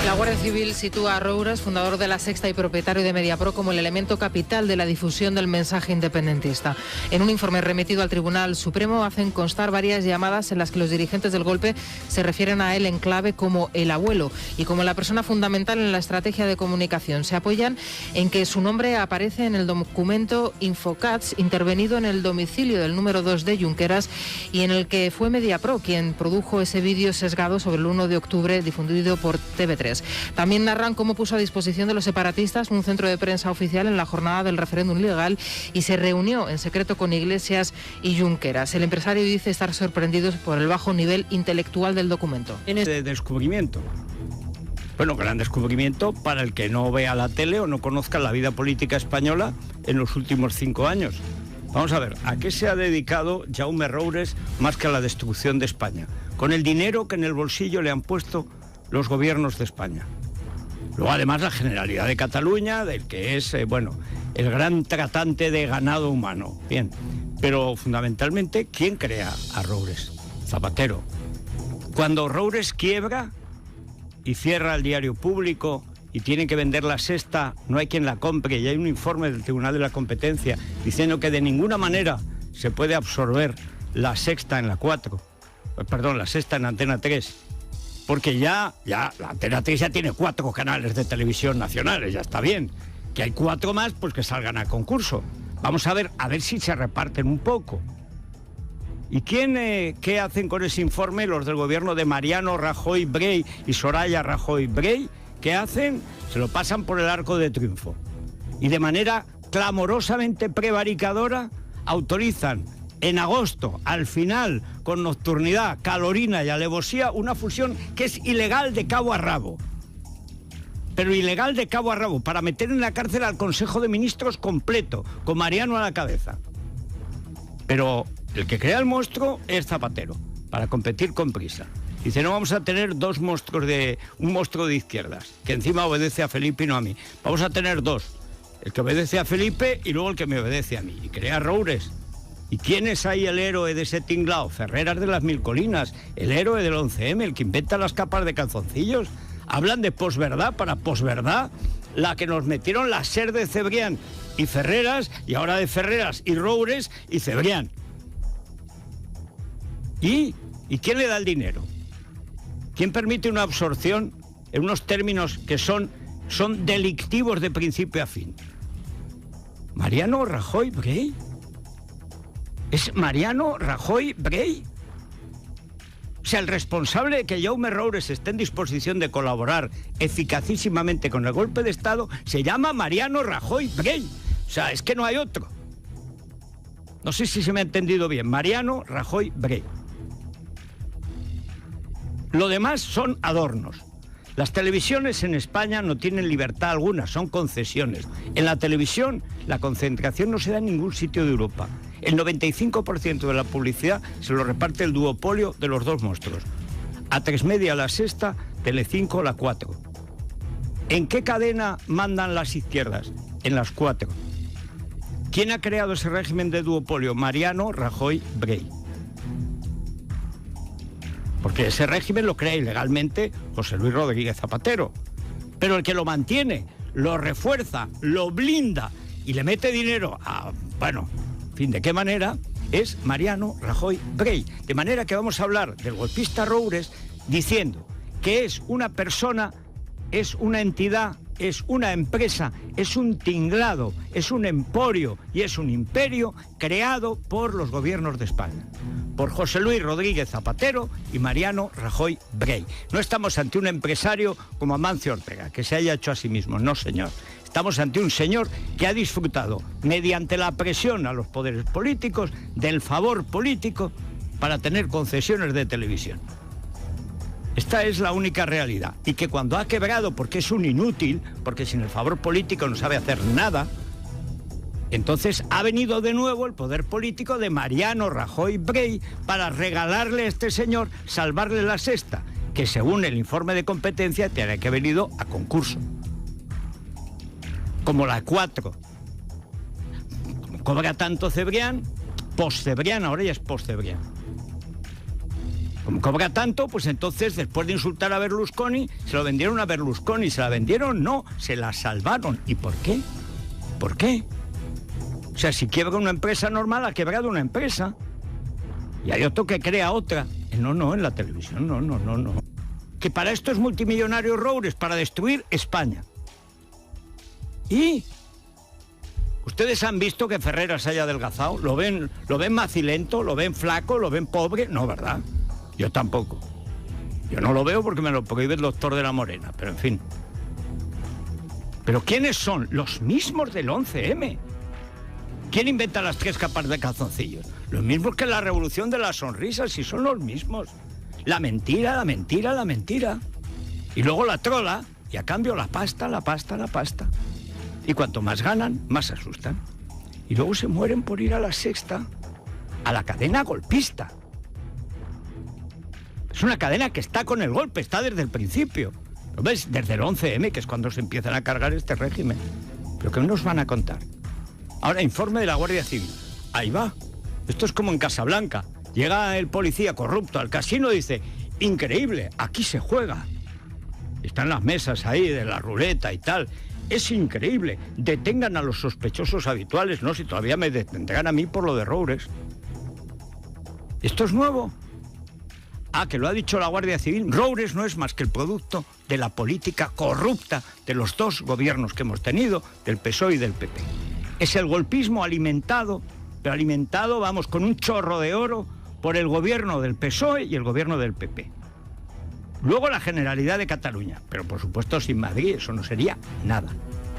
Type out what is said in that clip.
La Guardia Civil sitúa a Roures, fundador de La Sexta y propietario de Mediapro, como el elemento capital de la difusión del mensaje independentista. En un informe remitido al Tribunal Supremo hacen constar varias llamadas en las que los dirigentes del golpe se refieren a él en clave como el abuelo y como la persona fundamental en la estrategia de comunicación. Se apoyan en que su nombre aparece en el documento Infocats, intervenido en el domicilio del número 2 de Junqueras y en el que fue Mediapro quien produjo ese vídeo sesgado sobre el 1 de octubre difundido por TV3. También narran cómo puso a disposición de los separatistas un centro de prensa oficial en la jornada del referéndum legal y se reunió en secreto con Iglesias y Junqueras. El empresario dice estar sorprendido por el bajo nivel intelectual del documento. En este descubrimiento. Bueno, gran descubrimiento para el que no vea la tele o no conozca la vida política española en los últimos 5 años. Vamos a ver, ¿a qué se ha dedicado Jaume Roures más que a la destrucción de España? Con el dinero que en el bolsillo le han puesto los gobiernos de España. Luego, además, la Generalidad de Cataluña, del que es, el gran tratante de ganado humano. Bien, pero fundamentalmente, ¿quién crea a Roures? Zapatero. Cuando Roures quiebra y cierra el diario Público y tiene que vender La Sexta, no hay quien la compre, y hay un informe del Tribunal de la Competencia diciendo que de ninguna manera se puede absorber La Sexta en la 4. Perdón, La Sexta en Antena 3. Porque ya la Antena 3 ya tiene 4 canales de televisión nacionales, ya está bien. Que hay 4 más, pues que salgan a concurso. Vamos a ver si se reparten un poco. ¿Y qué hacen con ese informe los del gobierno de Mariano Rajoy Brey y Soraya Rajoy Brey? ¿Qué hacen? Se lo pasan por el arco de triunfo. Y de manera clamorosamente prevaricadora autorizan en agosto, al final, con nocturnidad, calorina y alevosía, una fusión que es ilegal de cabo a rabo. Pero ilegal de cabo a rabo, para meter en la cárcel al Consejo de Ministros completo, con Mariano a la cabeza. Pero el que crea el monstruo es Zapatero, para competir con prisa. Dice, no vamos a tener un monstruo de izquierdas, que encima obedece a Felipe y no a mí. Vamos a tener 2, el que obedece a Felipe y luego el que me obedece a mí. Y crea Roures. ¿Y quién es ahí el héroe de ese tinglao? Ferreras de las Mil Colinas, el héroe del 11M, el que inventa las capas de calzoncillos. Hablan de posverdad para posverdad, la que nos metieron la SER de Cebrián y Ferreras, y ahora de Ferreras y Roures y Cebrián. ¿Y quién le da el dinero? ¿Quién permite una absorción en unos términos que son delictivos de principio a fin? ¿Mariano Rajoy Brey? ¿Es Mariano Rajoy Brey? O sea, el responsable de que Jaume Roures esté en disposición de colaborar eficacísimamente con el golpe de Estado se llama Mariano Rajoy Brey. O sea, es que no hay otro. No sé si se me ha entendido bien. Mariano Rajoy Brey. Lo demás son adornos. Las televisiones en España no tienen libertad alguna, son concesiones. En la televisión, la concentración no se da en ningún sitio de Europa. El 95% de la publicidad se lo reparte el duopolio de los 2 monstruos. A3 Media La Sexta, Telecinco la 4. ¿En qué cadena mandan las izquierdas? En las 4. ¿Quién ha creado ese régimen de duopolio? Mariano Rajoy Brey. Porque ese régimen lo crea ilegalmente José Luis Rodríguez Zapatero. Pero el que lo mantiene, lo refuerza, lo blinda y le mete dinero a, en fin, ¿de qué manera? Es Mariano Rajoy Brey. De manera que vamos a hablar del golpista Roures diciendo que es una persona, es una entidad, es una empresa, es un tinglado, es un emporio y es un imperio creado por los gobiernos de España, por José Luis Rodríguez Zapatero y Mariano Rajoy Brey. No estamos ante un empresario como Amancio Ortega, que se haya hecho a sí mismo, no señor. Estamos ante un señor que ha disfrutado, mediante la presión a los poderes políticos, del favor político para tener concesiones de televisión. Esta es la única realidad. Y que cuando ha quebrado, porque es un inútil, porque sin el favor político no sabe hacer nada, entonces ha venido de nuevo el poder político de Mariano Rajoy Brey para regalarle a este señor, salvarle La Sexta, que según el informe de competencia tiene que haber ido a concurso. Como la 4. Como cobra tanto Cebrián, post-Cebrián, ahora ya es post-Cebrián. Como cobra tanto, pues entonces, después de insultar a Berlusconi, se lo vendieron a Berlusconi. ¿Se la vendieron? No, se la salvaron. ¿Y por qué? ¿Por qué? O sea, si quiebra una empresa normal, ha quebrado una empresa. Y hay otro que crea otra. No, en la televisión, no. Que para esto es multimillonario Roures, para destruir España. Y ustedes han visto que Ferreras haya adelgazado. ¿Lo ven macilento? ¿Lo ven flaco? ¿Lo ven pobre? No, ¿verdad? Yo tampoco. Yo no lo veo porque me lo prohíbe el doctor de la Morena, pero en fin. ¿Pero quiénes son? Los mismos del 11M. ¿Quién inventa las 3 capas de calzoncillos? Los mismos que la revolución de las sonrisas, si son los mismos. La mentira. Y luego la trola, y a cambio la pasta. Y cuanto más ganan, más se asustan. Y luego se mueren por ir a La Sexta, a la cadena golpista. Es una cadena que está con el golpe, está desde el principio. ¿Lo ves? Desde el 11M, que es cuando se empiezan a cargar este régimen. ¿Pero qué nos van a contar? Ahora, informe de la Guardia Civil. Ahí va. Esto es como en Casablanca. Llega el policía corrupto al casino y dice, increíble, aquí se juega. Están las mesas ahí de la ruleta y tal. Es increíble. Detengan a los sospechosos habituales. No, si todavía me detendrán a mí por lo de Roures. ¿Esto es nuevo? Ah, que lo ha dicho la Guardia Civil. Roures no es más que el producto de la política corrupta de los 2 gobiernos que hemos tenido, del PSOE y del PP. Es el golpismo alimentado, pero alimentado, vamos, con un chorro de oro por el gobierno del PSOE y el gobierno del PP. Luego la Generalidad de Cataluña, pero por supuesto sin Madrid eso no sería nada.